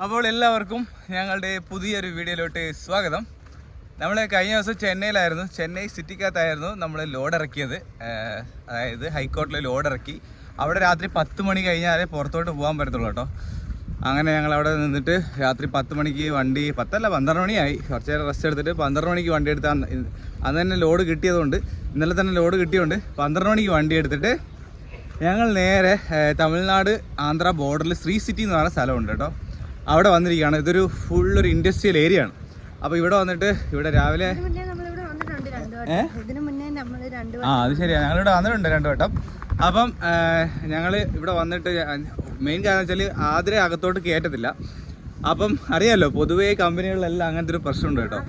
അപ്പോൾ എല്ലാവർക്കും ഞങ്ങളുടെ പുതിയൊരു വീഡിയോയിലോട്ട് സ്വാഗതം. നമ്മൾ കഴിഞ്ഞ ദിവസം ചെന്നൈയിലായിരുന്നു. ചെന്നൈ സിറ്റിക്കകത്തായിരുന്നു നമ്മൾ ലോഡ് ഇറക്കിയത്. അതായത് ഹൈക്കോർട്ടിൽ ലോഡ് ഇറക്കി. അവിടെ രാത്രി 10 മണി കഴിഞ്ഞാലേ പുറത്തോട്ട് പോകാൻ പറ്റത്തുള്ളൂ കേട്ടോ. അങ്ങനെ ഞങ്ങൾ അവിടെ നിന്നിട്ട് രാത്രി 10 മണിക്ക് വണ്ടി 12 മണിയായി. കുറച്ച് നേരം റെസ്റ്റ് എടുത്തിട്ട് 12 മണിക്ക് വണ്ടി എടുത്ത് അന്ന് തന്നെ ലോഡ് കിട്ടിയതുകൊണ്ട്, ഇന്നലെ തന്നെ ലോഡ് കിട്ടിയതുകൊണ്ട് 12 മണിക്ക് വണ്ടി എടുത്തിട്ട് ഞങ്ങൾ നേരെ തമിഴ്നാട് ആന്ധ്ര ബോർഡറിൽ ശ്രീ സിറ്റി എന്ന് പറയുന്ന സ്ഥലമുണ്ട് കേട്ടോ. അവിടെ വന്നിരിക്കുകയാണ്. ഇതൊരു ഫുള്ളൊരു ഇൻഡസ്ട്രിയൽ ഏരിയ ആണ്. അപ്പോൾ ഇവിടെ വന്നിട്ട് ഇവിടെ രാവിലെ അത് ശരിയാണ്, ഞങ്ങളിവിടെ വന്നിട്ടുണ്ട് 2 വട്ടം. അപ്പം ഞങ്ങൾ ഇവിടെ വന്നിട്ട് മെയിൻ കാരണം വെച്ചാൽ ആതിരെ അകത്തോട്ട് കയറ്റത്തില്ല. അപ്പം അറിയാമല്ലോ, പൊതുവേ കമ്പനികളിലെല്ലാം അങ്ങനത്തെ ഒരു പ്രശ്നമുണ്ട് കേട്ടോ.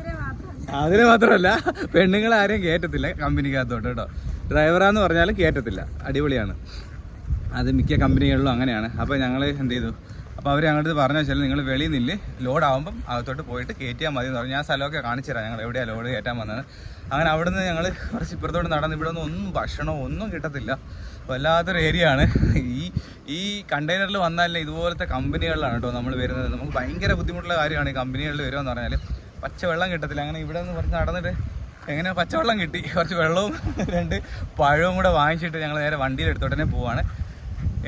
അതിന് മാത്രമല്ല, പെണ്ണുങ്ങളെ ആരെയും കയറ്റത്തില്ല കമ്പനിക്കകത്തോട്ട് കേട്ടോ. ഡ്രൈവറാന്ന് പറഞ്ഞാലും കയറ്റത്തില്ല. അടിപൊളിയാണ് അത്, മിക്ക കമ്പനികളിലും അങ്ങനെയാണ്. അപ്പോൾ ഞങ്ങൾ എന്ത് ചെയ്തു, അപ്പോൾ അവർ ഞങ്ങളുടെ പറഞ്ഞു വെച്ചാൽ നിങ്ങൾ വെളിയിൽ നിന്നില്ലേ ലോഡാകുമ്പം അകത്തോട്ട് പോയിട്ട് കയറ്റിയാൽ മതി എന്ന് പറഞ്ഞു. ഞാൻ സ്ഥലമൊക്കെ കാണിച്ചു തരാം ഞങ്ങൾ എവിടെയാണ് ലോഡ് കയറ്റാൻ വന്നത്. അങ്ങനെ അവിടെ നിന്ന് ഞങ്ങൾ കുറച്ച് ഇപ്പുറത്തോട്ട് നടന്ന്. ഇവിടെ ഒന്നും ഭക്ഷണമോ ഒന്നും കിട്ടത്തില്ല, വല്ലാത്തൊരു ഏരിയ ആണ്. ഈ കണ്ടെയ്നറിൽ വന്നാലേ ഇതുപോലത്തെ കമ്പനികളിലാണ് കേട്ടോ നമ്മൾ വരുന്നത്. നമുക്ക് ഭയങ്കര ബുദ്ധിമുട്ടുള്ള കാര്യമാണ് ഈ കമ്പനികളിൽ വരുമെന്ന് പറഞ്ഞാൽ. പച്ചവെള്ളം കിട്ടത്തില്ല. അങ്ങനെ ഇവിടെ നിന്ന് കുറച്ച് നടന്നിട്ട് എങ്ങനെ പച്ചവെള്ളം കിട്ടി, കുറച്ച് വെള്ളവും 2 പഴവും കൂടെ വാങ്ങിച്ചിട്ട് ഞങ്ങൾ നേരെ വണ്ടിയിൽ എടുത്തോട്ട് തന്നെ പോവാണ്.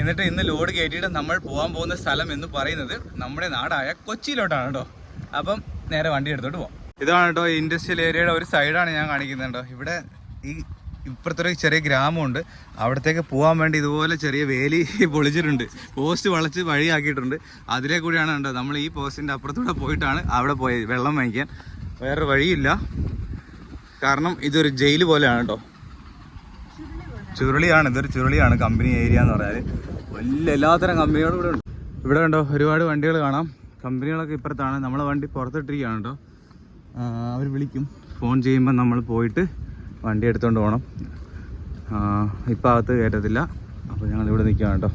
എന്നിട്ട് ഇന്ന് ലോഡ് കയറ്റിയിട്ട് നമ്മൾ പോകാൻ പോകുന്ന സ്ഥലം എന്ന് പറയുന്നത് നമ്മുടെ നാടായ കൊച്ചിയിലോട്ടാണ് കേട്ടോ. അപ്പം നേരെ വണ്ടി എടുത്തോട്ട് പോകാം. ഇതാണ് കേട്ടോ ഇൻഡസ്ട്രിയൽ ഏരിയയുടെ ഒരു സൈഡാണ് ഞാൻ കാണിക്കുന്നത് കേട്ടോ. ഇവിടെ ഈ ഇപ്പുറത്തൊരു ചെറിയ ഗ്രാമമുണ്ട്. അവിടത്തേക്ക് പോകാൻ വേണ്ടി ഇതുപോലെ ചെറിയ വേലി പൊളിച്ചിട്ടുണ്ട്. പോസ്റ്റ് വളച്ച് വഴിയാക്കിയിട്ടുണ്ട്. അതിലെ കൂടിയാണ് കേട്ടോ നമ്മൾ ഈ പോസ്റ്റിൻ്റെ അപ്പുറത്തൂടെ പോയിട്ടാണ് അവിടെ പോയത് വെള്ളം വാങ്ങിക്കാൻ. വേറൊരു വഴിയില്ല, കാരണം ഇതൊരു ജയിൽ പോലെയാണ് കേട്ടോ. ചുരുളിയാണ്, ഇതൊരു ചുരുളിയാണ് കമ്പനി ഏരിയ എന്ന് പറഞ്ഞാൽ. വലിയ എല്ലാത്തരം കമ്പനികളും ഇവിടെ ഉണ്ട്. ഇവിടെ കണ്ടോ ഒരുപാട് വണ്ടികൾ കാണാം. കമ്പനികളൊക്കെ ഇപ്പുറത്താണ്. നമ്മളെ വണ്ടി പുറത്തിട്ടിരിക്കുകയാണ് കേട്ടോ. അവർ വിളിക്കും, ഫോൺ ചെയ്യുമ്പോൾ നമ്മൾ പോയിട്ട് വണ്ടി എടുത്തുകൊണ്ട് പോകണം. ഇപ്പം അകത്ത് കയറ്റത്തില്ല. അപ്പോൾ ഞങ്ങളിവിടെ നിൽക്കുകയാണ് കേട്ടോ.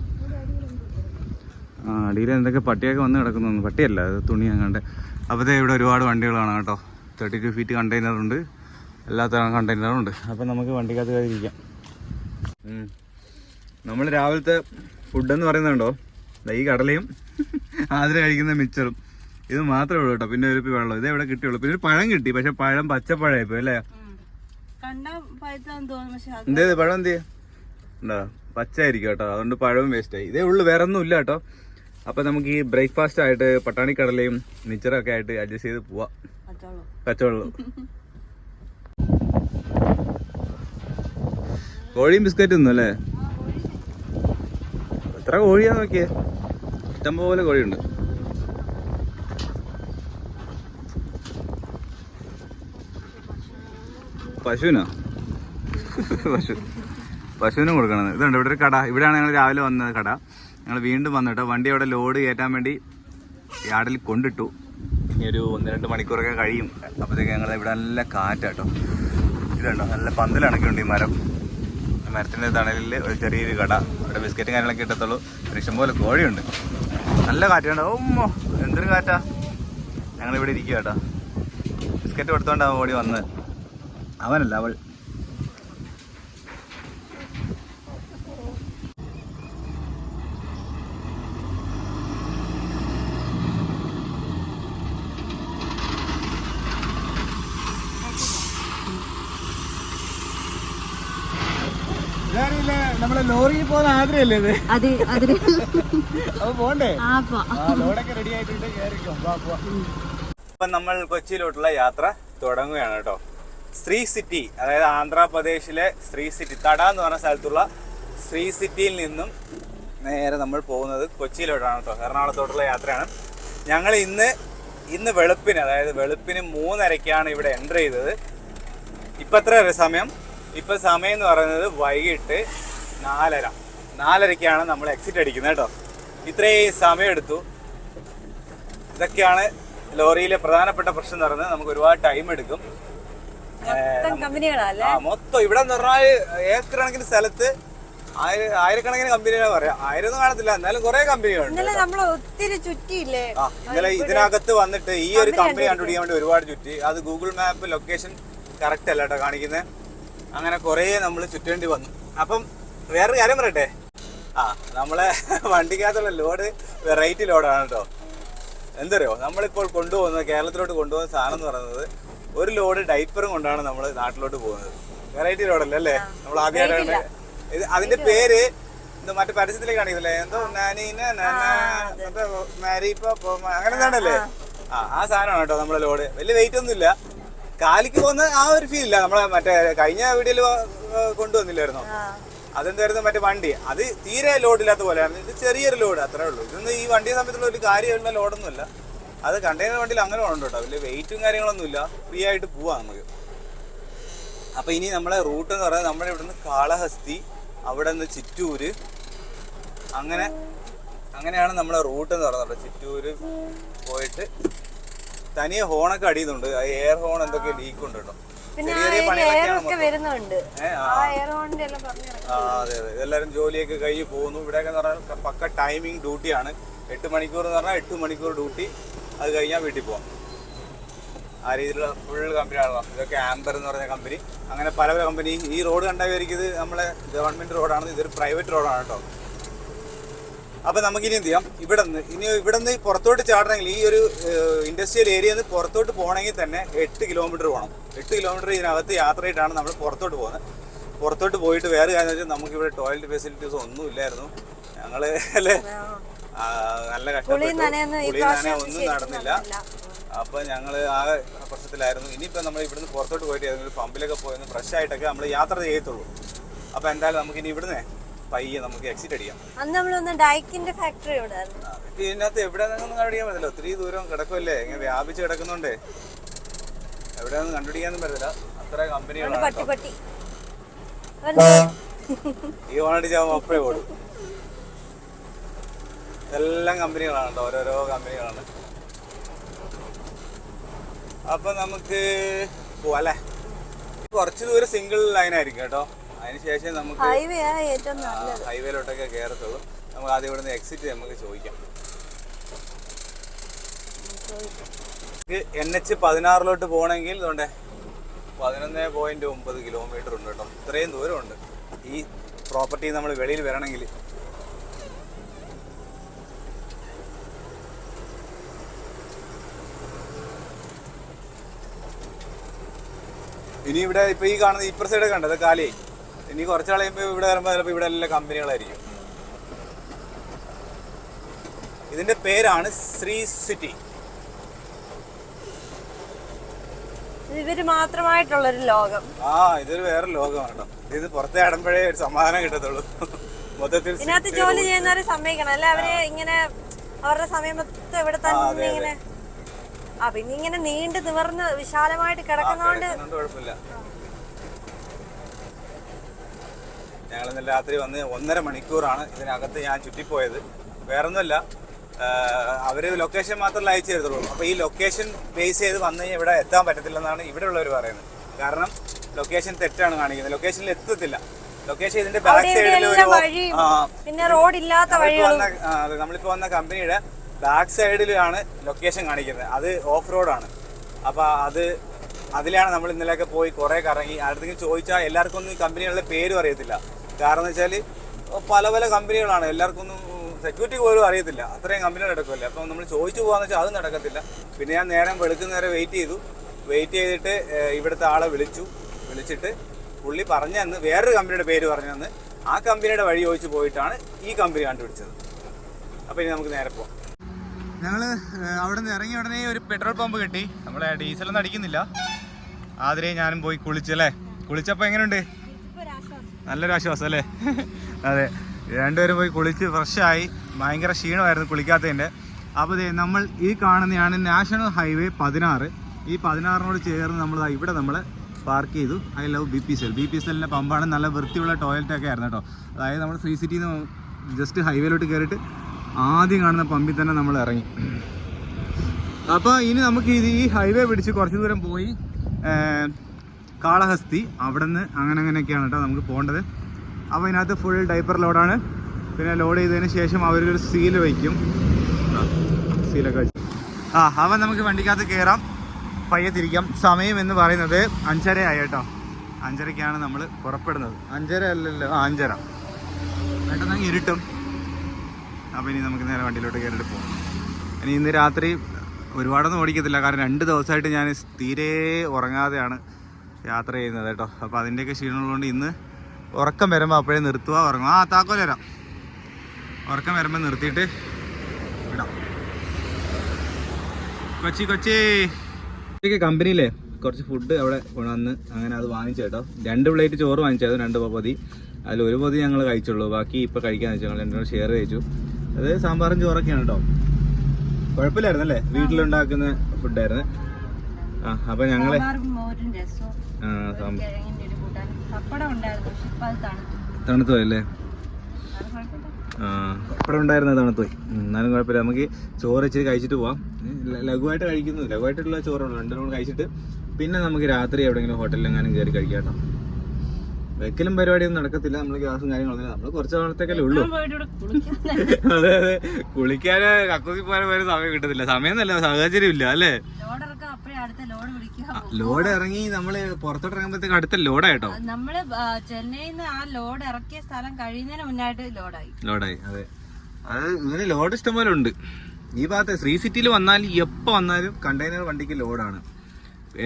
അടിയിൽ എന്തൊക്കെ പട്ടിയൊക്കെ വന്ന് കിടക്കുന്നു. പട്ടിയല്ല, അത് തുണി അങ്ങാണ്ട്. അപ്പോഴത്തേ ഇവിടെ ഒരുപാട് വണ്ടികൾ കാണാം കേട്ടോ. 32 ഫീറ്റ് കണ്ടെയ്നറുണ്ട്, എല്ലാത്തരം കണ്ടെയ്നറും ഉണ്ട്. അപ്പം നമുക്ക് വണ്ടിക്കകത്ത് കയറിയിരിക്കാം. നമ്മൾ രാവിലത്തെ ഫുഡെന്ന് പറയുന്നുണ്ടോ, ഈ കടലയും ആതിര കഴിക്കുന്ന മിച്ചറും ഇത് മാത്രമേ ഉള്ളൂ കേട്ടോ. പിന്നെ ഒരു വെള്ളം ഇതേ ഇവിടെ കിട്ടിയുള്ളൂ. പിന്നെ ഒരു പഴം കിട്ടി, പക്ഷെ പഴം പച്ചപ്പഴമായിപ്പോ അല്ലേ. എന്തേത് പഴം എന്ത് ഉണ്ടോ, പച്ചയായിരിക്കും കേട്ടോ. അതുകൊണ്ട് പഴവും വേസ്റ്റായി. ഇതേ ഉള്ളു, വേറെ ഒന്നും ഇല്ല കേട്ടോ. അപ്പൊ നമുക്ക് ഈ ബ്രേക്ക്ഫാസ്റ്റ് ആയിട്ട് പട്ടാണിക്കടലയും മിച്ചറൊക്കെ ആയിട്ട് അഡ്ജസ്റ്റ് ചെയ്ത് പോവാം. കച്ചവടം കോഴിയും ബിസ്ക്കറ്റും ഒന്നും അല്ലേ. എത്ര കോഴിയാ നോക്കിയേ, ഇഷ്ടംപോലെ കോഴിയുണ്ട്. പശുവിനോ? പശുവിനും കൊടുക്കണം. ഇതുണ്ട് ഇവിടെ ഒരു കട. ഇവിടെയാണ് ഞങ്ങൾ രാവിലെ വന്നത് കട. ഞങ്ങൾ വീണ്ടും വന്നിട്ടോ. വണ്ടി അവിടെ ലോഡ് കയറ്റാൻ വേണ്ടി യാർഡിൽ കൊണ്ടിട്ടു. ഇനി ഒരു 1-2 മണിക്കൂറൊക്കെ കഴിയും. അപ്പോഴത്തേക്ക് ഞങ്ങൾ ഇവിടെ നല്ല കാറ്റാട്ടോ. ഇതുണ്ടോ നല്ല പന്തലണക്കുണ്ട് ഈ മരം. മരത്തിൻ്റെ തണലിൽ ഒരു ചെറിയൊരു കട. ഇവിടെ ബിസ്ക്കറ്റും കാര്യങ്ങളൊക്കെ കിട്ടത്തുള്ളൂ. ഇഷ്ടംപോലെ കോഴിയുണ്ട്. നല്ല കാറ്റുണ്ട്. ഓമ്മോ എന്തൊരു കാറ്റാ. ഞങ്ങളിവിടെ ഇരിക്കുക കേട്ടോ. ബിസ്ക്കറ്റ് കൊടുത്തോണ്ടാവും ഓടി വന്നത്. അവനല്ല, അവൾ. നമ്മളെ ലോറിയിൽ പോകുന്ന ആഗ്രഹല്ലേ ഇത്? അപ്പൊ പോണ്ടേ? ലോഡൊക്കെ റെഡി ആയിട്ടുണ്ട്. ഇപ്പൊ നമ്മൾ കൊച്ചിയിലോട്ടുള്ള യാത്ര തുടങ്ങുകയാണ് കേട്ടോ. ശ്രീ സിറ്റി, അതായത് ആന്ധ്രാപ്രദേശിലെ ശ്രീ സിറ്റി തട എന്ന് പറഞ്ഞ സ്ഥലത്തുള്ള ശ്രീ സിറ്റിയിൽ നിന്നും നേരെ നമ്മൾ പോകുന്നത് കൊച്ചിയിലോട്ടാണ് കേട്ടോ. എറണാകുളത്തോട്ടുള്ള യാത്രയാണ്. ഞങ്ങൾ ഇന്ന് വെളുപ്പിന്, അതായത് വെളുപ്പിന് 3:30ക്കാണ് ഇവിടെ എൻ്റർ ചെയ്തത്. ഇപ്പം എത്ര സമയം? ഇപ്പം സമയം എന്ന് പറയുന്നത് വൈകിട്ട് 4:30ക്കാണ് നമ്മൾ എക്സിറ്റ് അടിക്കുന്നത് കേട്ടോ. ഇത്രയും സമയം എടുത്തു. ഇതൊക്കെയാണ് ലോറിയിലെ പ്രധാനപ്പെട്ട പ്രശ്നം എന്ന് പറയുന്നത്. നമുക്ക് ഒരുപാട് ടൈം എടുക്കും. മൊത്തം ഇവിടെ എന്ന് പറഞ്ഞാൽ ഏക്കർ കണക്കിന് സ്ഥലത്ത് ആയിരക്കണക്കിന് കമ്പനികളെ പറയാം. 1000 ഒന്നും കാണത്തില്ല, എന്നാലും കുറെ കമ്പനികളുണ്ട്. ഇന്നലെ ഇതിനകത്ത് വന്നിട്ട് ഈ ഒരു കമ്പനി കണ്ടുപിടിക്കാൻ വേണ്ടി ഒരുപാട് ചുറ്റി. അത് ഗൂഗിൾ മാപ്പ് ലൊക്കേഷൻ കറക്റ്റ് അല്ല കേട്ടോ കാണിക്കുന്നത്. അങ്ങനെ കുറേ നമ്മൾ ചുറ്റേണ്ടി വന്നു. അപ്പം വേറൊരു കാര്യം പറയട്ടെ, നമ്മളെ വണ്ടിക്കകത്തുള്ള ലോഡ് വെറൈറ്റി ലോഡാണ് കേട്ടോ. എന്തറിയോ, നമ്മളിപ്പോൾ കൊണ്ടുപോകുന്നത്, കേരളത്തിലോട്ട് കൊണ്ടുപോകുന്ന സാധനം എന്ന് പറയുന്നത് ഒരു ലോഡ് ഡൈപ്പറും കൊണ്ടാണ് നമ്മൾ നാട്ടിലോട്ട് പോകുന്നത്. വെറൈറ്റി ലോഡല്ലേ അല്ലേ? നമ്മൾ ആദ്യമായിട്ടാണ് ഇത്. അതിന്റെ പേര് എന്തോ മറ്റേ പരസ്യത്തിലേക്ക് കാണിക്കുന്നില്ലേ, എന്തോ അങ്ങനെ എന്താണല്ലേ, ആ സാധനമാണ് കേട്ടോ നമ്മളെ ലോഡ്. വലിയ വെയിറ്റ് ഒന്നും ഇല്ല, കാലിക്ക് പോകുന്ന ആ ഒരു ഫീൽ ഇല്ല. നമ്മളെ മറ്റേ കഴിഞ്ഞ വീഡിയോയിൽ കൊണ്ടുവന്നില്ലായിരുന്നോ, അതെന്തായിരുന്നു മറ്റേ വണ്ടി, അത് തീരെ ലോഡില്ലാത്ത പോലെയാണ്. ഇത് ചെറിയൊരു ലോഡ്, അത്രേ ഉള്ളൂ. ഇതൊന്നും ഈ വണ്ടിയെ സംബന്ധിച്ചുള്ള ഒരു കാര്യമുള്ള ലോഡൊന്നുമില്ല. അത് കണ്ടെയ്നർ വണ്ടിയിൽ അങ്ങനെ ഉണ്ട് കേട്ടോ, വലിയ വെയിറ്റും കാര്യങ്ങളൊന്നുമില്ല, ഫ്രീ ആയിട്ട് പോവാം നമുക്ക്. അപ്പൊ ഇനി നമ്മളെ റൂട്ട് എന്ന് പറയുന്നത് നമ്മുടെ ഇവിടുന്ന് കാളഹസ്തി, അവിടെ നിന്ന് ചിറ്റൂര്, അങ്ങനെയാണ് നമ്മളെ റൂട്ട് എന്ന് പറയുന്നത്. ചിറ്റൂര് പോയിട്ട് തനിയെ ഹോണൊക്കെ അടിയുന്നുണ്ട്, എയർ ഹോൺ എന്തൊക്കെ ലീക്ക് ഉണ്ട് കേട്ടോ. ചെറിയ ചെറിയ പണികളൊക്കെയാണ്. അതെ അതെ, എല്ലാവരും ജോലിയൊക്കെ കഴിഞ്ഞ് പോകുന്നു. ഇവിടെയൊക്കെ എന്ന് പറഞ്ഞാൽ പക്ക ടൈമിങ് ഡ്യൂട്ടിയാണ്. 8 മണിക്കൂർ എന്ന് പറഞ്ഞാൽ 8 മണിക്കൂർ ഡ്യൂട്ടി, അത് കഴിഞ്ഞാൽ വീട്ടിൽ പോകാം. ആ രീതിയിലുള്ള ഫുൾ കമ്പനിയാണല്ലോ. ഇതൊക്കെ ആംബർ എന്ന് പറഞ്ഞ കമ്പനി, അങ്ങനെ പല പല കമ്പനി. ഈ റോഡ് കണ്ടായിരിക്കും ഇത് നമ്മളെ ഗവൺമെന്റ് റോഡാണ്, ഇതൊരു പ്രൈവറ്റ് റോഡാണ് കേട്ടോ. അപ്പൊ നമുക്കിനി എന്ത് ചെയ്യാം, ഇവിടെ നിന്ന് പുറത്തോട്ട് ചാടണമെങ്കിൽ ഈ ഒരു ഇൻഡസ്ട്രിയൽ ഏരിയയിൽ നിന്ന് പുറത്തോട്ട് പോകണമെങ്കിൽ തന്നെ 8 കിലോമീറ്റർ പോകണം. 8 കിലോമീറ്റർ ഇതിനകത്ത് യാത്രയായിട്ടാണ് നമ്മൾ പുറത്തോട്ട് പോകുന്നത്. പുറത്തോട്ട് പോയിട്ട് വേറെ കാര്യം വെച്ചാൽ നമുക്കിവിടെ ടോയ്ലറ്റ് ഫെസിലിറ്റീസ് ഒന്നും ഇല്ലായിരുന്നു. ഞങ്ങള് അല്ലേ നല്ല കഷ്ടപ്പെട്ടു, ഒന്നും നടന്നില്ല. അപ്പൊ ഞങ്ങള് ആ പ്രശ്നത്തിലായിരുന്നു. ഇനിയിപ്പോ നമ്മൾ ഇവിടുന്ന് പുറത്തോട്ട് പോയിട്ട് ഏതെങ്കിലും പമ്പിലൊക്കെ പോയി ഫ്രഷ് ആയിട്ടൊക്കെ നമ്മൾ യാത്ര ചെയ്യത്തുള്ളൂ. അപ്പൊ എന്തായാലും നമുക്ക് ഇനി ഇവിടുന്ന് പയ്യെ നമുക്ക് എക്സിറ്റ് അടിക്കാം. ഇതിനകത്ത് എവിടെ നിന്നൊന്നും കണ്ടുപിടിക്കാൻ പറ്റില്ല, ഒത്തിരി ദൂരം കിടക്കുമല്ലേ, ഇങ്ങനെ വ്യാപിച്ച് കിടക്കുന്നുണ്ടേ എവിടെ നിന്ന് കണ്ടുപിടിക്കാനും പറ്റില്ല. അത്ര കമ്പനികളാണ്. ഈ ഓണടിച്ചാകുമ്പോൾ അപ്പഴേ ഓടും. ഇതെല്ലാം കമ്പനികളാണ് കേട്ടോ, ഓരോരോ കമ്പനികളാണ്. അപ്പൊ നമുക്ക് പോവാം അല്ലേ. കുറച്ച് ദൂരം സിംഗിൾ ലൈൻ ആയിരിക്കും കേട്ടോ. അതിനുശേഷം നമുക്ക് ഹൈവേയിലോട്ടൊക്കെ കയറത്തുള്ളൂ. നമുക്ക് ആദ്യം ഇവിടുന്ന് എക്സിറ്റ് നമുക്ക് ചോദിക്കാം. NH 16 പോകണമെങ്കിൽ ഇതുകൊണ്ട് 11.9 കിലോമീറ്റർ ഉണ്ട് കേട്ടോ. ഇത്രയും ദൂരമുണ്ട് ഈ പ്രോപ്പർട്ടി നമ്മൾ വെളിയിൽ വരണമെങ്കിൽ. ഇനി ഇവിടെ ഇപ്പൊ ഈ കാണുന്ന ഇപ്പർ സൈഡ് കണ്ടത് കാലിയായി. ഇനി കുറച്ചാൾ കഴിയുമ്പോൾ ഇവിടെ വരുമ്പോൾ ചിലപ്പോൾ ഇവിടെ എല്ലാ കമ്പനികളായിരിക്കും. ഇതിന്റെ പേരാണ് ശ്രീ സിറ്റി. ഇവര് മാത്രമായിട്ടുള്ളൊരു ലോകം. ഇതൊരു വേറെ ലോകമാണ് കേട്ടോ. ഇത് പുറത്തെ ആടുമ്പോഴേ ഒരു സമാധാനം കിട്ടത്തുള്ളൂ. മൊത്തത്തിൽ ഇതിനകത്ത് ജോലി ചെയ്യുന്നവരെ സമ്മതിക്കണം അല്ലെ, അവര് ഇങ്ങനെ അവരുടെ സമയം മൊത്തം ഇവിടെ തന്നെ ഇങ്ങനെ പിന്നെ ഇങ്ങനെ നീണ്ടു നിവർന്ന് വിശാലമായിട്ട് കിടക്കുന്നോണ്ട് കുഴപ്പമില്ല. ഞങ്ങൾ ഇന്നലെ രാത്രി വന്ന് 1.5 മണിക്കൂറാണ് ഇതിനകത്ത് ഞാൻ ചുറ്റിപ്പോയത്. വേറൊന്നുമല്ല, അവര് ലൊക്കേഷൻ മാത്രമല്ല അയച്ചു തരുള്ളൂ. അപ്പൊ ഈ ലൊക്കേഷൻ ബേസ് ചെയ്ത് വന്നു കഴിഞ്ഞാൽ ഇവിടെ എത്താൻ പറ്റത്തില്ലെന്നാണ് ഇവിടെ ഉള്ളവർ പറയുന്നത്. കാരണം ലൊക്കേഷൻ തെറ്റാണ് കാണിക്കുന്നത്, ലൊക്കേഷനിൽ എത്തത്തില്ല. ലൊക്കേഷൻ ഇതിന്റെ ബാക്ക് സൈഡിൽ നമ്മളിപ്പോ വന്ന കമ്പനിയുടെ ബാക്ക് സൈഡിലാണ് ലൊക്കേഷൻ കാണിക്കുന്നത്. അത് ഓഫ് റോഡാണ്. അപ്പൊ അതിലാണ് നമ്മൾ ഇന്നലെയൊക്കെ പോയി കുറെ കറങ്ങി. അടുത്തേക്ക് ചോദിച്ചാൽ എല്ലാവർക്കും ഒന്നും ഈ കമ്പനികളുടെ പേരും അറിയത്തില്ല. കാരണം എന്ന് വെച്ചാൽ പല പല കമ്പനികളാണ്, എല്ലാവർക്കും ഒന്നും സെക്യൂരിറ്റി പോലും അറിയത്തില്ല. അത്രയും കമ്പനികൾ നടക്കുമല്ലേ. അപ്പം നമ്മൾ ചോദിച്ചു പോകാന്ന് വെച്ചാൽ അത് നടക്കത്തില്ല. പിന്നെ ഞാൻ നേരം വെളുക്കുന്നേരം വെയിറ്റ് ചെയ്തിട്ട് ഇവിടുത്തെ ആളെ വിളിച്ചിട്ട് പുള്ളി പറഞ്ഞു തന്ന് വേറൊരു കമ്പനിയുടെ പേര് പറഞ്ഞു തന്ന് ആ കമ്പനിയുടെ വഴി ചോദിച്ചു പോയിട്ടാണ് ഈ കമ്പനി കണ്ടുപിടിച്ചത്. അപ്പോൾ ഇനി നമുക്ക് നേരെ പോകാം. ഞങ്ങൾ അവിടെ നിന്ന് ഇറങ്ങിയ ഉടനെ ഒരു പെട്രോൾ പമ്പ് കിട്ടി. നമ്മളെ ഡീസലൊന്നും അടിക്കുന്നില്ല. ആതിരെ ഞാനും പോയി കുളിച്ചല്ലേ. കുളിച്ചപ്പോൾ എങ്ങനെയുണ്ട്? നല്ലൊരു ആശ്വാസം അല്ലേ? അതെ, രണ്ടുപേരും പോയി കുളിച്ച് ഫ്രഷായി. ഭയങ്കര ക്ഷീണമായിരുന്നു കുളിക്കാത്തതിൻ്റെ. അപ്പോൾ നമ്മൾ ഈ കാണുന്നതാണ് നാഷണൽ ഹൈവേ 16. ഈ 16നോട് ചേർന്ന് നമ്മൾ പാർക്ക് ചെയ്തു. I love BPCL പമ്പാണ്. നല്ല വൃത്തിയുള്ള ടോയ്ലറ്റൊക്കെ ആയിരുന്നു കേട്ടോ. അതായത് നമ്മൾ ശ്രീ സിറ്റിയിൽ നിന്ന് ജസ്റ്റ് ഹൈവേയിലോട്ട് കയറിയിട്ട് ആദ്യം കാണുന്ന പമ്പിൽ തന്നെ നമ്മൾ ഇറങ്ങി. അപ്പോൾ ഇനി നമുക്ക് ഈ ഹൈവേ പിടിച്ച് കുറച്ച് ദൂരം പോയി കാളഹസ്തി, അവിടെ നിന്ന് അങ്ങനെയൊക്കെയാണ് കേട്ടോ നമുക്ക് പോകേണ്ടത്. അപ്പോൾ ഇതിനകത്ത് ഫുൾ ഡൈപ്പർ ലോഡാണ്. പിന്നെ ലോഡ് ചെയ്തതിന് ശേഷം അവരൊരു സീൽ വയ്ക്കും. സീലൊക്കെ വെച്ച് അപ്പം നമുക്ക് വണ്ടിക്കകത്ത് കയറാം, പയ്യെ തിരിക്കാം. സമയം എന്ന് പറയുന്നത് 5:30 ആയി കേട്ടോ. 5:30ക്കാണ് നമ്മൾ പുറപ്പെടുന്നത്. 5:30 അല്ലല്ലോ, 5:30. പെട്ടെന്ന് ഇരുട്ടും. അപ്പോൾ ഇനി നമുക്ക് നേരെ വണ്ടിയിലോട്ട് കയറിയിട്ട് പോകാം. ഇന്ന് രാത്രി ഒരുപാടൊന്നും ഓടിക്കത്തില്ല, കാരണം 2 ദിവസമായിട്ട് ഞാൻ തീരെ ഉറങ്ങാതെയാണ് യാത്ര ചെയ്യുന്നത് കേട്ടോ. അപ്പോൾ അതിൻ്റെയൊക്കെ ക്ഷീണമുള്ളതുകൊണ്ട് ഇന്ന് ഉറക്കം വരുമ്പോൾ അപ്പോഴേ നിർത്തുക, ഉറങ്ങുക. താക്കോൽ തരാം. ഉറക്കം വരുമ്പോൾ നിർത്തിയിട്ട് വിടാം. കൊച്ചി കമ്പനിയിലെ കുറച്ച് ഫുഡ് അവിടെ കൊണ്ടുവന്ന് അങ്ങനെ അത് വാങ്ങിച്ചു കേട്ടോ. 2 പ്ലേറ്റ് ചോറ് വാങ്ങിച്ചായിരുന്നു, 2 പൊതി. അതിൽ 1 പൊതി ഞങ്ങൾ കഴിച്ചുള്ളൂ, ബാക്കി ഇപ്പോൾ കഴിക്കാന്ന് വെച്ചാൽ ഞങ്ങൾ 2 ഷെയർ കഴിച്ചു. അത് സാമ്പാറും ചോറൊക്കെയാണ് കേട്ടോ. കുഴപ്പമില്ലായിരുന്നു അല്ലേ, വീട്ടിലുണ്ടാക്കുന്ന ഫുഡായിരുന്നു. അപ്പൊ ഞങ്ങള് തണുത്തു പോയല്ലേ? പപ്പടം ഉണ്ടായിരുന്നത് തണുത്തു പോയി. എന്നാലും കുഴപ്പമില്ല, നമുക്ക് ചോറ് ഇച്ചിരി കഴിച്ചിട്ട് പോവാം. ലഘുവായിട്ടുള്ള ചോറുണ്ട്, 2 കഴിച്ചിട്ട് പിന്നെ നമുക്ക് രാത്രി എവിടെയെങ്കിലും ഹോട്ടലിലെങ്ങാനും കയറി കഴിക്കാം കേട്ടോ. വെക്കലും പരിപാടിയൊന്നും നടക്കത്തില്ല, നമ്മൾ ഗ്യാസും കാര്യങ്ങളൊന്നും. നമ്മൾ കുറച്ച് നാളത്തേക്കല്ലേ ഉള്ളൂ. അതെ, കുളിക്കാന് കക്കൂസി പോകാൻ പോലും സമയം കിട്ടത്തില്ല. സമയം എന്നല്ല, സാഹചര്യം ഇല്ല അല്ലേ? ലോഡ് ഇറങ്ങി നമ്മള് പുറത്തോട്ട് ഇറങ്ങുമ്പോഴത്തേക്ക് അടുത്ത ലോഡായിട്ടോ. നമ്മള് ചെന്നൈന്ന് ആ ലോഡ് ഇറക്കിയ സ്ഥലം കഴിയുന്നതിന് മുന്നായിട്ട് ലോഡായി. അതെ, അത് ഇങ്ങനെ ലോഡ് ഇഷ്ടംപോലെ ഉണ്ട് ഈ ഭാഗത്ത്. ശ്രീ സിറ്റിയിൽ വന്നാൽ എപ്പോ വന്നാലും കണ്ടെയ്നർ വണ്ടിക്ക് ലോഡാണ്.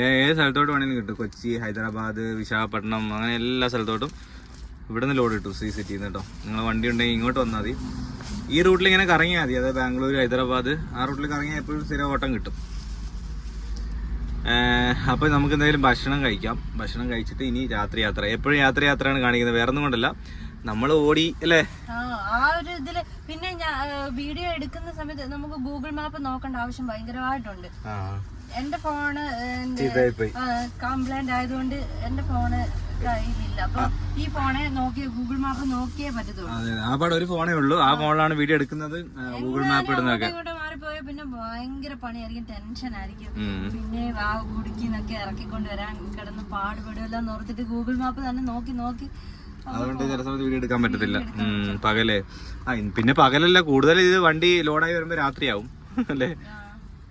ഏത് സ്ഥലത്തോട്ട് വേണമെങ്കിലും കിട്ടും. കൊച്ചി, ഹൈദരാബാദ്, വിശാഖപട്ടണം, അങ്ങനെ എല്ലാ സ്ഥലത്തോട്ടും ഇവിടുന്ന് ലോഡ് കിട്ടും ശ്രീ സിറ്റിയിൽ നിന്ന് കേട്ടോ. നിങ്ങൾ വണ്ടി ഉണ്ടെങ്കിൽ ഇങ്ങോട്ട് വന്നാൽ മതി. ഈ റൂട്ടിൽ ഇങ്ങനെ കറങ്ങിയാൽ മതി. അതായത് ബാംഗ്ലൂർ, ഹൈദരാബാദ് ആ റൂട്ടിൽ കറങ്ങിയാൽ എപ്പോഴും സ്ഥിരം ഓട്ടം കിട്ടും. അപ്പോൾ നമുക്ക് എന്തായാലും ഭക്ഷണം കഴിക്കാം. ഭക്ഷണം കഴിച്ചിട്ട് ഇനി രാത്രി യാത്ര. എപ്പോഴും യാത്രയാണ് കാണിക്കുന്നത്, വേറെ ഒന്നും കൊണ്ടല്ല, നമ്മൾ ഓടി അല്ലേ. ആ ഒരു ഇതില് പിന്നെ വീഡിയോ എടുക്കുന്ന സമയത്ത് നമുക്ക് ഗൂഗിൾ മാപ്പ് നോക്കേണ്ട ആവശ്യം ഭയങ്കരമായിട്ടുണ്ട്. എന്റെ ഫോണ് കംപ്ലൈന്റ് ആയതുകൊണ്ട് എന്റെ ഫോണ് കയ്യിലില്ല. അപ്പൊ ഈ ഫോണെ നോക്കി ഗൂഗിൾ മാപ്പ് നോക്കിയേ പറ്റത്തുള്ളൂ. ആ ഒരു ഫോണേ ഉള്ളൂ, ആ ഫോണിലാണ് വീഡിയോ എടുക്കുന്നത്. ഗൂഗിൾ മാപ്പ് ഇടുന്നതൊക്കെ മാറിപ്പോയ പിന്നെ ഭയങ്കര പണിയായിരിക്കും, ടെൻഷൻ ആയിരിക്കും. പിന്നെ ആ കുടുക്കിന്നൊക്കെ ഇറക്കിക്കൊണ്ട് വരാൻ കിടന്ന് പാടുപെടുമല്ലോ എന്ന് ഓർത്തിട്ട് ഗൂഗിൾ മാപ്പ് തന്നെ നോക്കി അതുകൊണ്ട് ചില സമയത്ത് വീഡിയോ എടുക്കാൻ പറ്റത്തില്ല പകലേ. പിന്നെ പകലല്ല, കൂടുതൽ ഇത് വണ്ടി ലോഡായി വരുമ്പോ രാത്രിയാവും അല്ലേ.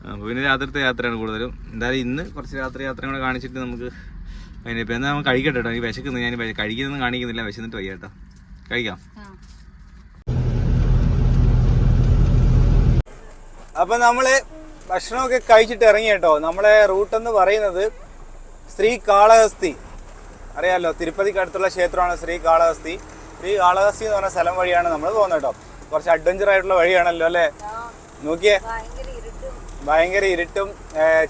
അപ്പൊ പിന്നെ രാത്രിത്തെ യാത്രയാണ് കൂടുതലും. എന്തായാലും ഇന്ന് കുറച്ച് രാത്രി യാത്ര കൂടെ കാണിച്ചിട്ട് നമുക്ക് അതിനിപ്പോ എന്നാ നമുക്ക് കഴിക്കട്ടെ കേട്ടോ. എനിക്ക് വിശക്കുന്നു, ഞാൻ കഴിക്കുന്നൊന്നും കാണിക്കുന്നില്ല, വിശന്നിട്ട് വയ്യ കേട്ടോ. കഴിക്കാം. അപ്പൊ നമ്മള് ഭക്ഷണമൊക്കെ കഴിച്ചിട്ട് ഇറങ്ങി കേട്ടോ. നമ്മളെ റൂട്ട് എന്ന് പറയുന്നത് ശ്രീകാളഹസ്തി, അറിയാലോ, തിരുപ്പതിക്ക് അടുത്തുള്ള ക്ഷേത്രമാണ് ശ്രീകാളഹസ്തി. ശ്രീകാളഹസ്തി എന്ന് പറഞ്ഞ സ്ഥലം വഴിയാണ് നമ്മൾ പോകുന്നത് കേട്ടോ. കുറച്ച് അഡ്വഞ്ചർ ആയിട്ടുള്ള വഴിയാണല്ലോ അല്ലേ. നോക്കിയേ, ഭയങ്കര ഇരുട്ടും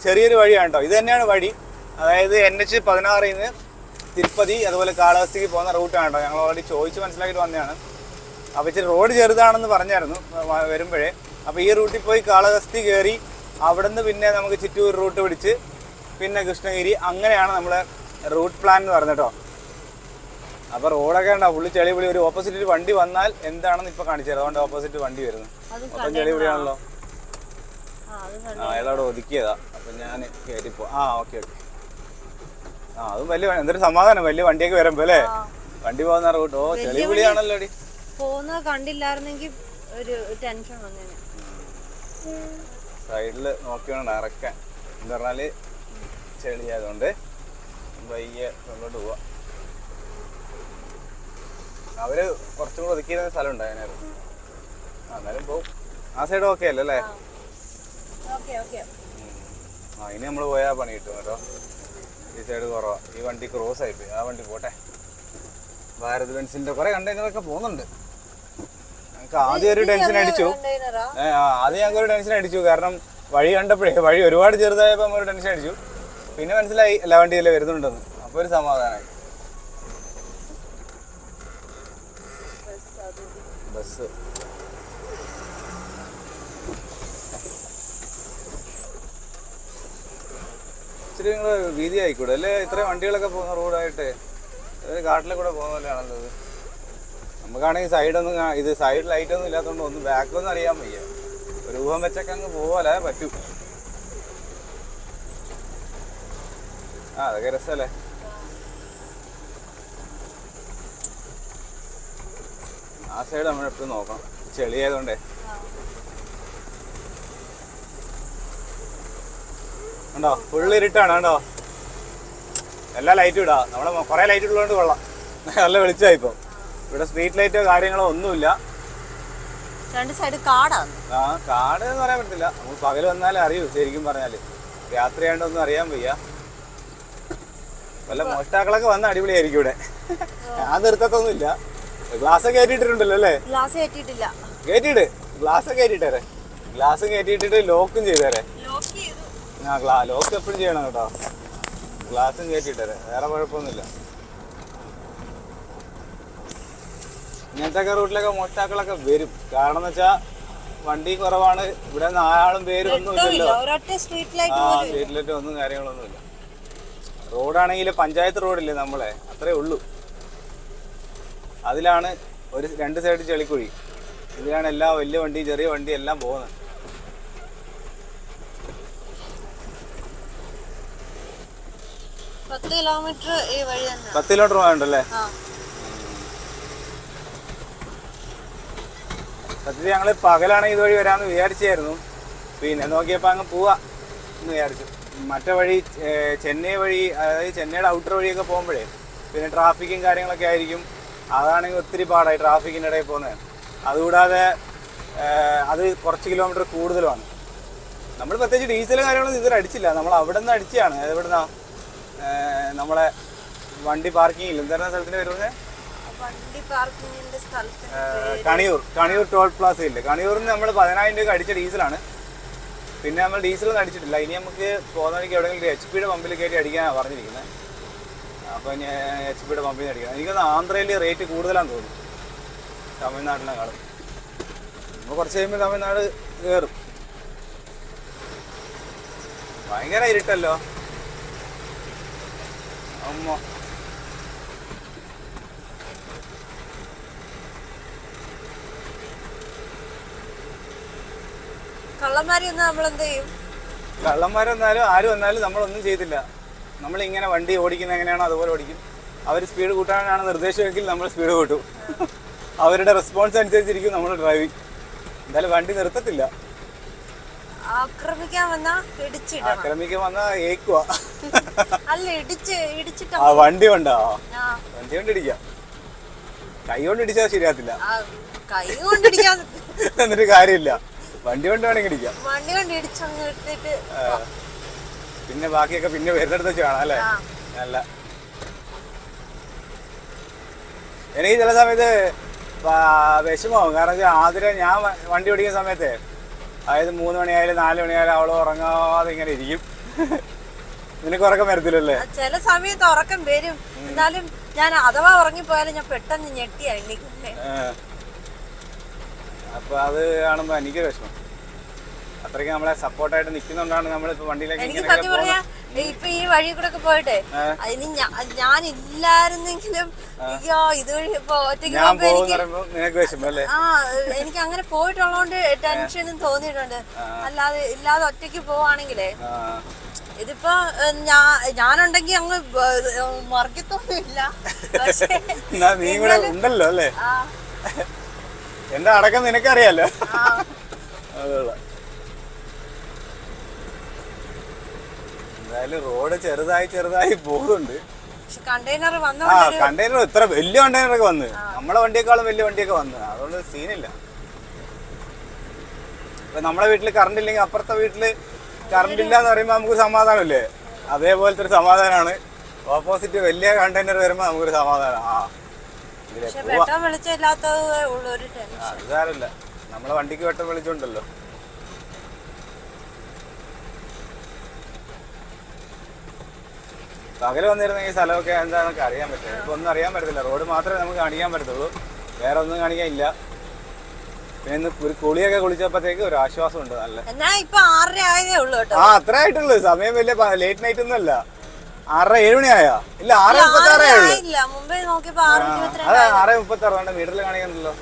ചെറിയൊരു വഴിയാണ് കേട്ടോ. ഇത് തന്നെയാണ് വഴി. അതായത് NH-16 നിന്ന് തിരുപ്പതി അതുപോലെ കാളഹസ്തിക്ക് പോകുന്ന റൂട്ടാണ് കേട്ടോ. ഞങ്ങൾ ഓൾറെഡി ചോദിച്ച് മനസ്സിലാക്കിയിട്ട് വന്നതാണ്. അപ്പോൾ ഇച്ചിരി റോഡ് ചെറുതാണെന്ന് പറഞ്ഞായിരുന്നു വരുമ്പോഴേ. അപ്പോൾ ഈ റൂട്ടിൽ പോയി കാളഹസ്തി കയറി അവിടെ നിന്ന് പിന്നെ നമുക്ക് ചിറ്റൂർ റൂട്ട് പിടിച്ച് പിന്നെ കൃഷ്ണഗിരി, അങ്ങനെയാണ് നമ്മളെ റൂട്ട് പ്ലാൻ എന്ന് പറഞ്ഞത് കേട്ടോ. അപ്പോൾ റോഡൊക്കെ ഉണ്ടാവും, പുള്ളി ചെളിപൊളി. ഒരു ഓപ്പോസിറ്റ് വണ്ടി വന്നാൽ എന്താണെന്ന് ഇപ്പോൾ കാണിച്ചു തരാം. അതുകൊണ്ട് ഓപ്പോസിറ്റ് വണ്ടി വരുന്നു, അപ്പം ചെളിപൊളിയാണല്ലോ. അയാളവിടെ ഒതുക്കിയതാ. അപ്പം ഞാൻ കയറിപ്പോ. ഓക്കെ. അതും വലിയ, എന്തൊരു സമാധാനം വലിയ വണ്ടിയൊക്കെ വരുമ്പോ അല്ലേ. വണ്ടി പോകുന്ന റൂട്ട് ചെളിപൊളിയാണല്ലോ. പോകുന്നത് കണ്ടില്ലായിരുന്നെങ്കിൽ ഒരു ടെൻഷൻ വന്നേനെ. സൈഡില് നോക്കി വേണം ഇറക്കാൻ. എന്ന് പറഞ്ഞാല് ചെളിയായതുകൊണ്ട് വയ്യ മുന്നോട്ട് പോവാ. അവര് കുറച്ചും കൂടെ ഒതുക്കിയിരുന്ന സ്ഥലം ഉണ്ട് അതിനകത്ത്. എന്നാലും പോവും. ആ സൈഡ് ഓക്കെ അല്ലേ അല്ലേ? ഇനി നമ്മള് പോയാ പണി കിട്ടും കേട്ടോ. ഈ സൈഡ് കുറവാ, ഈ വണ്ടി ക്രോസ് ആയിപ്പോയി. ആ വണ്ടി പോട്ടെ. ഭാരത് ബെൻസിന്റെ കുറെ കണ്ടെയ്നറൊക്കെ പോകുന്നുണ്ട്. ഞങ്ങൾക്ക് ആദ്യം ഒരു ടെൻഷൻ അടിച്ചു. ഞങ്ങൾക്ക് ഒരു ടെൻഷൻ അടിച്ചു, കാരണം വഴി കണ്ടപ്പോഴേ വഴി ഒരുപാട് ചെറുതായപ്പോൾ നമ്മൾ ഒരു ടെൻഷൻ അടിച്ചു. പിന്നെ മനസ്സിലായി എല്ലാ വണ്ടിയല്ലേ വരുന്നുണ്ടെന്ന്. അപ്പോൾ ഒരു സമാധാനമായി. ബസ് ഇച്ചിരി നിങ്ങൾ വീതി ആയിക്കൂടെ അല്ലേ? ഇത്രയും വണ്ടികളൊക്കെ പോകുന്ന റോഡായിട്ട് കാട്ടിലെ കൂടെ പോകുന്ന പോലെയാണല്ലോ ഇത്. നമുക്കാണെങ്കിൽ സൈഡൊന്നും, ഇത് സൈഡ് ലൈറ്റൊന്നും ഇല്ലാത്തതുകൊണ്ട് ഒന്നും ബാക്കൊന്നും അറിയാൻ വയ്യ. ഒരു ഊഹം വെച്ചൊക്കെ അങ്ങ് പോകാലേ പറ്റൂ. അതൊക്കെ രസമല്ലേ. ആ സൈഡ് നമ്മൾ എപ്പോഴും നോക്കണം, ചെളിയായതുകൊണ്ടേ. ഉണ്ടോ, ഫുള്ള് ഇരുട്ടാണ് കണ്ടോ. എല്ലാ ലൈറ്റും ഇടാ. നമ്മളെ കുറെ ലൈറ്റ് ഉള്ളതുകൊണ്ട് കൊള്ളാം, നല്ല വെളിച്ചമായി. ഇപ്പോൾ ഇവിടെ സ്ട്രീറ്റ് ലൈറ്റോ കാര്യങ്ങളോ ഒന്നുമില്ല. രണ്ട് സൈഡ് കാടാണ്. ആ കാട് എന്ന് പറയാൻ പറ്റില്ല, നമ്മൾ പകൽ വന്നാലേ അറിയൂ. ശരിക്കും പറഞ്ഞാല് രാത്രി ആയതൊന്നും അറിയാൻ വയ്യ. വല്ല മോഷ്ടാക്കളൊക്കെ വന്ന അടിപൊളിയായിരിക്കും ഇവിടെ. ഞാൻ നിർത്തത്തൊന്നുമില്ല. ഗ്ലാസ് കയറ്റിയിട്ടുണ്ടല്ലോ അല്ലേ? ഗ്ലാസ് കയറ്റിയിട്ടില്ല. കയറ്റിയിട്ട് ഗ്ലാസ് കയറ്റിയിട്ടേരെ. ഗ്ലാസ് കയറ്റിയിട്ടിട്ട് ലോക്കും ചെയ്തേരെ. ആ ലോക്ക് എപ്പോഴും ചെയ്യണം കേട്ടോ. ഗ്ലാസും കയറ്റിയിട്ടേരെ, വേറെ കുഴപ്പമൊന്നുമില്ല. ഇങ്ങനത്തെ റൂട്ടിലൊക്കെ മോഷ്ടാക്കളൊക്കെ വരും. കാരണം എന്ന് വെച്ചാൽ വണ്ടി കുറവാണ് ഇവിടെ, ആളും പേരും ഒന്നും ഇല്ലല്ലോ. സ്ട്രീറ്റ് ലൈറ്റ് ഒന്നും കാര്യങ്ങളൊന്നുമില്ല. റോഡാണെങ്കിൽ പഞ്ചായത്ത് റോഡില്ലേ നമ്മളെ, അത്രേ ഉള്ളൂ. അതിലാണ് രണ്ട് സൈഡ് ചെളിക്കുഴി. ഇതിലാണ് എല്ലാ വലിയ വണ്ടി ചെറിയ വണ്ടി എല്ലാം പോകുന്നത്. 10 കിലോമീറ്റർ ഈ വഴി തന്നെ. 10 കിലോമീറ്റർ പോകാനുണ്ടല്ലേ? സത്യത്തിൽ ഞങ്ങൾ പകലാണ് ഇതുവഴി വരാമെന്ന് വിചാരിച്ചായിരുന്നു. പിന്നെ നോക്കിയപ്പോൾ അങ്ങ് പോവാ എന്ന് വിചാരിച്ചു. മറ്റേ വഴി ചെന്നൈ വഴി, അതായത് ചെന്നൈയുടെ ഔട്ടർ വഴിയൊക്കെ പോകുമ്പോഴേ പിന്നെ ട്രാഫിക്കും കാര്യങ്ങളൊക്കെ ആയിരിക്കും. അതാണെങ്കിൽ ഒത്തിരി പാടായി ട്രാഫിക്കിൻ്റെ ഇടയിൽ പോകുന്നത്. അതുകൂടാതെ അത് കുറച്ച് കിലോമീറ്റർ കൂടുതലുമാണ്. നമ്മൾ പ്രത്യേകിച്ച് ഡീസൽ കാര്യങ്ങളൊന്നും ഇതുവരെ അടിച്ചില്ല. നമ്മൾ അവിടെ നിന്ന് അടിച്ചാണ്. എവിടുന്നാ നമ്മളെ വണ്ടി പാർക്കിംഗ് ഇല്ല, എന്തായിരുന്നു സ്ഥലത്തിന് വരുന്നത്? കണിയൂർ ടോൾ പ്ലാസ ഇല്ലേ, കണിയൂരിൽ നിന്ന് നമ്മൾ 10,000 രൂപ അടിച്ച ഡീസലാണ്. പിന്നെ നമ്മൾ ഡീസലൊന്നും അടിച്ചിട്ടില്ല. ഇനി നമുക്ക് പോകുന്ന വഴിക്ക് എവിടെയെങ്കിലും HP പമ്പിൽ കയറ്റി അടിക്കാനാണ് പറഞ്ഞിരിക്കുന്നത്. അപ്പോൾ ഇനി HP പമ്പിൽ നിന്ന് അടിക്കണം. എനിക്കത് ആന്ധ്രയിൽ റേറ്റ് കൂടുതലാണെന്ന് തോന്നുന്നു തമിഴ്നാട്ടിനെക്കാളും. നമ്മൾ കുറച്ച് കഴിയുമ്പോൾ തമിഴ്നാട് കയറും. ഭയങ്കര ഇരുട്ടല്ലോ അമ്മ. കള്ളന്മാരെന്നാലും ആരും വന്നാലും നമ്മളൊന്നും ചെയ്തില്ല. നമ്മളിങ്ങനെ വണ്ടി ഓടിക്കുന്നത് എങ്ങനെയാണോ അതുപോലെ ഓടിക്കും. അവർ സ്പീഡ് കൂട്ടാനാണ് നിർദ്ദേശമെങ്കിൽ നമ്മൾ സ്പീഡ് കൂട്ടും. അവരുടെ റെസ്പോൺസ് അനുസരിച്ചിരിക്കും നമ്മൾ ഡ്രൈവിംഗ്. എന്തായാലും വണ്ടി നിർത്തത്തില്ല. ആക്രമിക്കാൻ വന്നാ ഏക്കുവാ. വണ്ടി കൊണ്ടാ, വണ്ടി കൊണ്ട് ഇടിക്കാം. കൈ കൊണ്ട് ഇടിച്ചാൽ ശരിയാത്തില്ല. എന്നിട്ട് കാര്യമില്ല, വണ്ടി കൊണ്ട് വേണമെങ്കിൽ ഇടിക്കാം. പിന്നെ ബാക്കിയൊക്കെ പിന്നെ വരുന്നിടത്ത് വെച്ച് കാണാം അല്ലേ? നല്ല എനിക്ക് ചില സമയത്ത് വിഷമാവും. കാരണം ആദ്യം ഞാൻ വണ്ടി ഓടിക്കുന്ന സമയത്ത്, അതായത് 3 മണിയായാലും 4 മണിയായാലും അവള് ഉറങ്ങാതെ ഇങ്ങനെ ഇരിക്കും. നിനക്ക് ഉറക്കം വരത്തില്ലല്ലേ? ചില സമയത്ത് ഉറക്കം വരും, എന്നാലും ഞാൻ അഥവാ ഉറങ്ങിപ്പോയാലും ഞാൻ പെട്ടെന്ന് ഞെട്ടിയായി. അപ്പൊ അത് കാണുമ്പോ എനിക്ക് വിഷമം. അത്രയ്ക്ക് നമ്മളെ സപ്പോർട്ടായിട്ട് നിൽക്കുന്നുണ്ടാണ് നമ്മളിപ്പോ വണ്ടിയിലേക്ക്. ഇപ്പൊ ഈ വഴി കൂടെ ഒക്കെ പോയിട്ടെ അതിന് ഞാൻ ഇല്ലായിരുന്നെങ്കിലും ഇതുവഴി ഇപ്പൊ ഒറ്റയ്ക്ക് എനിക്ക് അങ്ങനെ പോയിട്ടുള്ളതുകൊണ്ട് ടെൻഷനും തോന്നിയിട്ടുണ്ട്. ഇല്ലാതെ ഒറ്റയ്ക്ക് പോവാണെങ്കിലേ, ഇതിപ്പോ ഞാനുണ്ടെങ്കി അങ്ങ് മറിക്കത്തൊന്നുമില്ല. നീ കൂടെ ഉണ്ടല്ലോ അല്ലേ? എന്റെ അടക്കം നിനക്കറിയാലോ. എന്തായാലും റോഡ് ചെറുതായി പോകുന്നുണ്ട്. കണ്ടെയ്നർ ഇത്ര വലിയ കണ്ടെയ്നറൊക്കെ വന്ന്, നമ്മളെ വണ്ടിയേക്കാളും വലിയ വണ്ടിയൊക്കെ വന്ന്, അതുകൊണ്ട് സീനില്ല. ഇപ്പൊ നമ്മളെ വീട്ടില് കറണ്ട് ഇല്ലെങ്കിൽ അപ്പുറത്തെ വീട്ടില് കറണ്ട് ഇല്ല എന്ന് പറയുമ്പോ നമുക്ക് സമാധാനമില്ലേ? അതേപോലത്തെ ഒരു സമാധാനമാണ്. ഓപ്പോസിറ്റ് വലിയ കണ്ടെയ്നർ വരുമ്പോ നമുക്കൊരു സമാധാനം. അത് സാരമില്ല, നമ്മളെ വണ്ടിക്ക് വെട്ടം വെളിച്ചുണ്ടല്ലോ. പകല് വന്നിരുന്നെങ്കിൽ ഈ സ്ഥലമൊക്കെ എന്താണെന്നൊക്കെ അറിയാൻ പറ്റും. ഇപ്പൊ ഒന്നും അറിയാൻ പറ്റത്തില്ല. റോഡ് മാത്രമേ നമുക്ക് കാണിക്കാൻ പറ്റത്തുള്ളൂ, വേറെ ഒന്നും കാണിക്കാൻ ഇല്ല. പിന്നെ ഒരു കുളിയൊക്കെ കുളിച്ചപ്പോഴത്തേക്ക് ഒരു ആശ്വാസം ഉണ്ട്. നല്ല അത്ര ആയിട്ടുള്ളൂ. സമയം വലിയ ലേറ്റ് നൈറ്റ് ഒന്നും അല്ല. 6:30-7 മണിയായാ? ഇല്ല, 6:36 അതെ, 6:36 മീറ്ററിൽ കാണിക്കുന്നുണ്ടല്ലോ.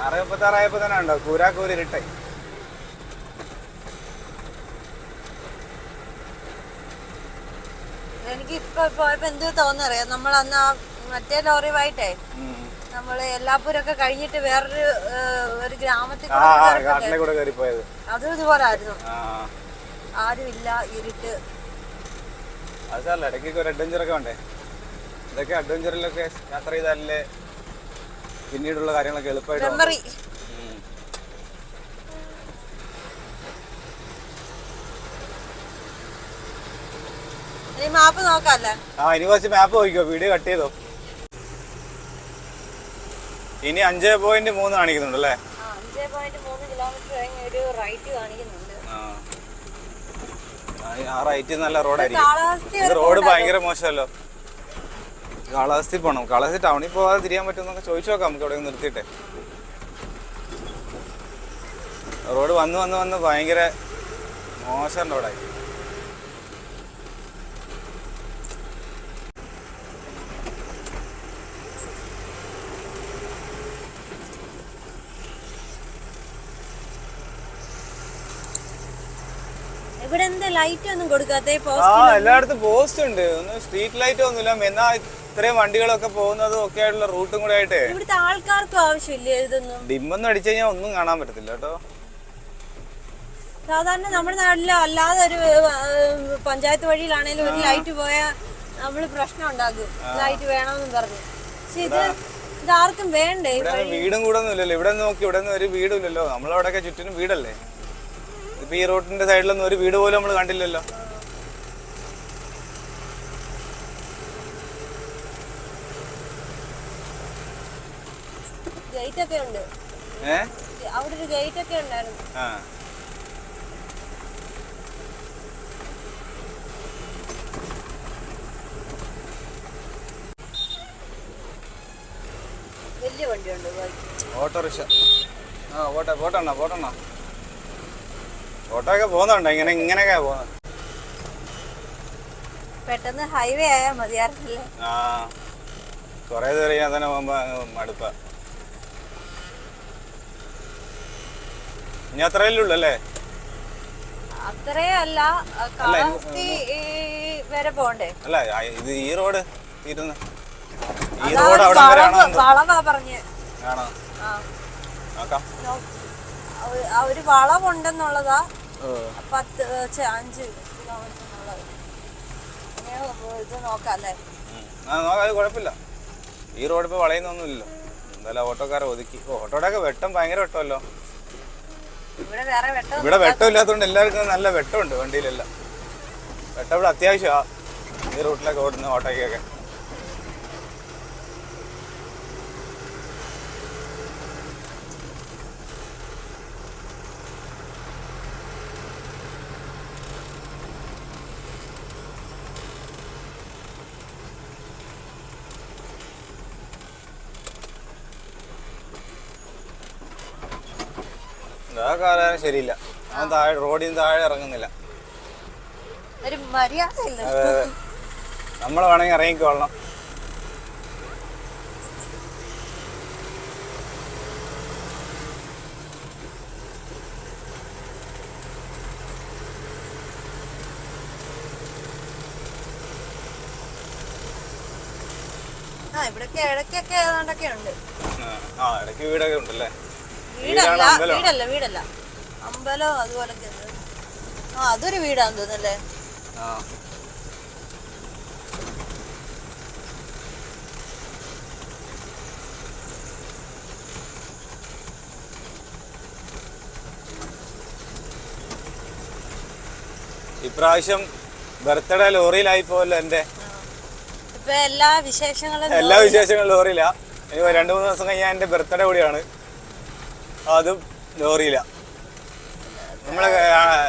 6:36 ആയപ്പോ തന്നെ ഉണ്ടോ കൂരാക്കൂരി ഇരുട്ടായി. എനിക്ക് ഇപ്പൊ പോയപ്പോ എന്ത് തോന്നറിയാം, നമ്മൾ അന്ന് മറ്റേ ലോറിയുമായിട്ടേ നമ്മള് എല്ലാപ്പൂരൊക്കെ കഴിഞ്ഞിട്ട് വേറൊരു ഗ്രാമത്തിൽ അതും ഇതുപോലെ ആയിരുന്നു. ആരുമില്ല, ഇരുട്ട്. അത് സാറല്ല, ഇടയ്ക്കൊക്കെ ഒരു അഡ്വഞ്ചറൊക്കെ വേണ്ടേ? ഇതൊക്കെ അഡ്വഞ്ചറിലൊക്കെ യാത്ര ചെയ്താലേ പിന്നീടുള്ള കാര്യങ്ങളൊക്കെ എളുപ്പമായിട്ട്. മാപ്പ് നോക്കാല്ലേ? ഇനി കുറച്ച് മാപ്പ് നോക്കിക്കോ, വീഡിയോ കട്ട് ചെയ്തോ. ഇനി 5.3 കാണിക്കുന്നുണ്ട് അല്ലേ? 5.3 കിലോമീറ്റർ കഴിഞ്ഞ് ഒരു റൈറ്റ് കാണിക്കുന്നുണ്ട്. ആ റൈറ്റ് നല്ല റോഡായിരിക്കും. റോഡ് ഭയങ്കര മോശമല്ലോ. കാളഹസ്തി പോണം. കാളഹസ്തി ടൗണിൽ പോകാതെ തിരിയാൻ പറ്റുമെന്നൊക്കെ ചോദിച്ചു നോക്കാം നമുക്ക് എവിടെ നിർത്തിയിട്ടെ. റോഡ് വന്ന് വന്ന് വന്ന് ഭയങ്കര മോശം റോഡായി. ഇവിടെ എന്താ ലൈറ്റ് ഒന്നും കൊടുക്കാത്ത? എല്ലായിടത്തും പോസ്റ്റ് ഉണ്ട്, ഒന്നും സ്ട്രീറ്റ് ലൈറ്റ് ഒന്നുമില്ല. എന്നാ ഇത്രയും വണ്ടികളൊക്കെ പോകുന്നതും ഒക്കെ ആയിട്ടുള്ള റൂട്ടും കൂടെ ആയിട്ട് ഇവിടുത്തെ ആൾക്കാർക്കും ആവശ്യമില്ല ഇതൊന്നും. ഡിമ്മൊന്നും അടിച്ചു കഴിഞ്ഞാൽ ഒന്നും കാണാൻ പറ്റത്തില്ല കേട്ടോ. സാധാരണ നമ്മുടെ നാട്ടില് അല്ലാതെ ഒരു പഞ്ചായത്ത് വഴിയിലാണേലും ഒരു ലൈറ്റ് പോയാൽ നമ്മള് പ്രശ്നം ഉണ്ടാക്കും, ലൈറ്റ് വേണമെന്നും പറഞ്ഞു. പക്ഷെ ഇതാർക്കും വേണ്ടേ? വീടും കൂടെ ഒന്നും ഇല്ലല്ലോ. ഇവിടെ നോക്കി ഇവിടെ ഒരു വീടും ഇല്ലല്ലോ. നമ്മളവിടെയൊക്കെ ചുറ്റിനും വീടല്ലേ. ഇപ്പൊ ഈ റോഡിന്റെ സൈഡിലൊന്നും ഒരു വീട് പോലും നമ്മൾ കണ്ടില്ലല്ലോ. ഗേറ്റ് ഒക്കെ ഉണ്ട്. അവിടെ ഒരു ഗേറ്റ് ഒക്കെ ഉണ്ടായിരുന്നു. വലിയ വണ്ടിയുണ്ട്, ഓട്ടോറിക്ഷ. പോട്ടെണ്ണ ഓട്ടോ ഒക്കെ പോകുന്നുണ്ടോ? ഇങ്ങനെയൊക്കെ പോകുന്നത്. പെട്ടെന്ന് ഹൈവേ ആയാൽ മതിയായിരുന്നല്ലേ? കൊറേ ദൂരം ഞാൻ തന്നെ പോകുമ്പോ മടുപ്പ. ഇനി അത്രയല്ലേ ഉള്ളു അല്ലേ? അത്രേ അല്ല, കാളഹസ്തി വരെ പോണ്ടേ? അല്ല, ഇത് ഈ റോഡ് തീരുന്ന ഈ റോഡ് അവിടെ വളവാ പറഞ്ഞ് ആണോ? നോക്കാം. ഒരു വളവുണ്ടെന്നുള്ളതാ. 5 കിലോമീറ്റർ എന്നുള്ളത്. ഇത് നോക്കാം അല്ലേ? നോക്കാം, കുഴപ്പമില്ല. ഈ റോഡ് ഇപ്പൊ വളയുന്നൊന്നുമില്ലല്ലോ. എന്തായാലും ഓട്ടോക്കാരെ ഒതുക്കി. ഓട്ടോയുടെ ഒക്കെ വെട്ടം ഭയങ്കര വെട്ടമല്ലോ. ഇവിടെ വെട്ടം ഇല്ലാത്തതുകൊണ്ട് എല്ലാവർക്കും നല്ല വെട്ടമുണ്ട് വണ്ടിയിലെല്ലാം. വെട്ടം ഇവിടെ അത്യാവശ്യമാ ഈ റൂട്ടിലൊക്കെ ഓടുന്ന ഓട്ടോയ്ക്കൊക്കെ. കാലം ശരിയില്ല. അവൻ താഴെ റോഡിൽ നിന്ന് താഴെ ഇറങ്ങുന്നില്ല. നമ്മൾ വേണമെങ്കിൽ ഇറങ്ങിക്കൊള്ളണം. ഇവിടൊക്കെ ഇടയ്ക്കൊക്കെ ഏതാണ്ടൊക്കെ ഉണ്ട്. ഇടയ്ക്ക് വീടൊക്കെ ഉണ്ടല്ലേ? വീടല്ല, അമ്പലം അതുപോലൊക്കെ. അതൊരു വീടാന്ന് തോന്നുന്നല്ലേ? ഇപ്രാവശ്യം ബർത്ത്ഡേ ലോറിയിലായി പോയല്ലോ എന്റെ. ഇപ്പൊ എല്ലാ വിശേഷങ്ങളും ലോറിയിലാ. ഇനി 2-3 ദിവസം കഴിഞ്ഞാൽ എന്റെ ബർത്ത്ഡേ കൂടിയാണ്. അതും ലോറിയില. നമ്മളെ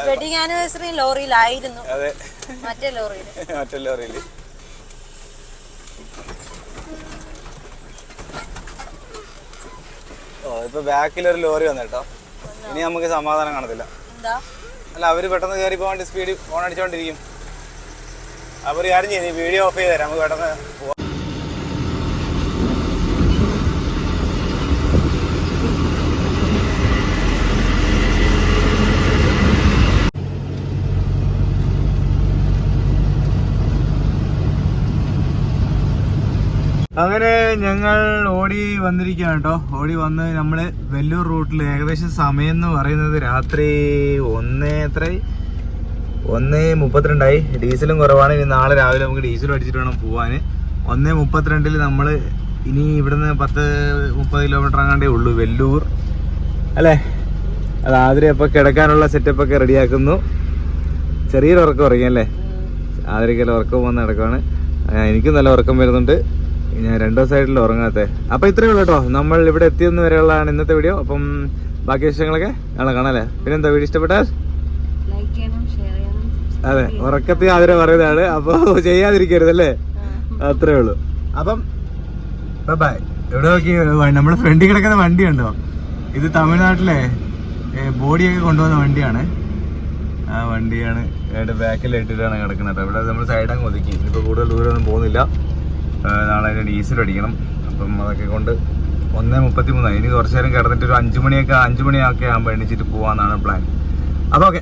വെഡിങ് ആനിവേഴ്സറി ലോറിയിലായിരുന്നു. അതെ, മറ്റേ ലോറിയില്. ഇപ്പൊ ബാക്കിലൊരു ലോറി വന്നേട്ടോ. ഇനി നമുക്ക് സമാധാനം കാണത്തില്ല. അല്ല, അവര് പെട്ടെന്ന് കയറി പോകാൻ വേണ്ടി സ്പീഡ് ഫോൺ അടിച്ചോണ്ടിരിക്കും. അവർ കാര്യം ചെയ്യും, നീ വീഡിയോ ഓഫ് ചെയ്ത് തരാം, നമുക്ക് പെട്ടെന്ന് പോവാം. അങ്ങനെ ഞങ്ങൾ ഓടി വന്നിരിക്കുകയാണ് കേട്ടോ. ഓടി വന്ന് നമ്മള് വെല്ലൂർ റൂട്ടിൽ ഏകദേശം സമയം എന്ന് പറയുന്നത് രാത്രി 1:32. ഡീസലും കുറവാണ്. ഇനി നാളെ രാവിലെ നമുക്ക് ഡീസലും അടിച്ചിട്ട് വേണം പോവാന്. 1:32 നമ്മള് ഇനി ഇവിടുന്ന് 10-30 കിലോമീറ്റർ അങ്ങാണ്ടേ ഉള്ളൂ വെല്ലൂർ അല്ലേ? അത് ആതിരെ അപ്പൊ കിടക്കാനുള്ള സെറ്റപ്പ് ഒക്കെ റെഡിയാക്കുന്നു. ചെറിയൊരു ഉറക്കം ഉറങ്ങിയല്ലേ? ആദരിക്കൽ ഉറക്കം വന്ന് നടക്കുവാണ്. എനിക്കും നല്ല ഉറക്കം വരുന്നുണ്ട്. ഞാൻ 2 ദിവസമായിട്ടില്ല ഉറങ്ങാത്തെ. അപ്പോൾ ഇത്രയേ ഉള്ളൂ കേട്ടോ. നമ്മൾ ഇവിടെ എത്തിയെന്ന് വരെയുള്ളതാണ് ഇന്നത്തെ വീഡിയോ. അപ്പം ബാക്കി വിഷയങ്ങളൊക്കെ നാളെ കാണാല്ലേ. പിന്നെന്താ വീഡിയോ ഇഷ്ടപ്പെട്ടാൽ അതെ ഉറക്കത്തിൽ ആദരം പറയുന്നതാണ്. അപ്പോൾ ചെയ്യാതിരിക്കരുതല്ലേ, അത്രേ ഉള്ളൂ. അപ്പം ബൈ. എവിടെ നോക്കി നമ്മുടെ ഫ്രണ്ടിൽ കിടക്കുന്ന വണ്ടി ഉണ്ടോ? ഇത് തമിഴ്നാട്ടിലെ ബോഡിയൊക്കെ കൊണ്ടുവന്ന വണ്ടിയാണ്. ആ വണ്ടിയാണ് ബാക്കിൽ ഇട്ടിട്ടാണ് കിടക്കുന്നത്. ഇവിടെ നമ്മൾ സൈഡങ്ങ് ഒതുക്കി. ഇനിയിപ്പോൾ കൂടുതൽ ദൂരമൊന്നും പോകുന്നില്ല. നാളെ അതിൻ്റെ ഡീസൽ അടിക്കണം. അപ്പം അതൊക്കെ കൊണ്ട് 1:33. ഇനി കുറച്ച് നേരം കിടന്നിട്ട് ഒരു 5 മണിയൊക്കെ ആകുമ്പോൾ എണീച്ചിട്ട് പോകാമെന്നാണ് പ്ലാൻ. അപ്പോൾ ഓക്കെ.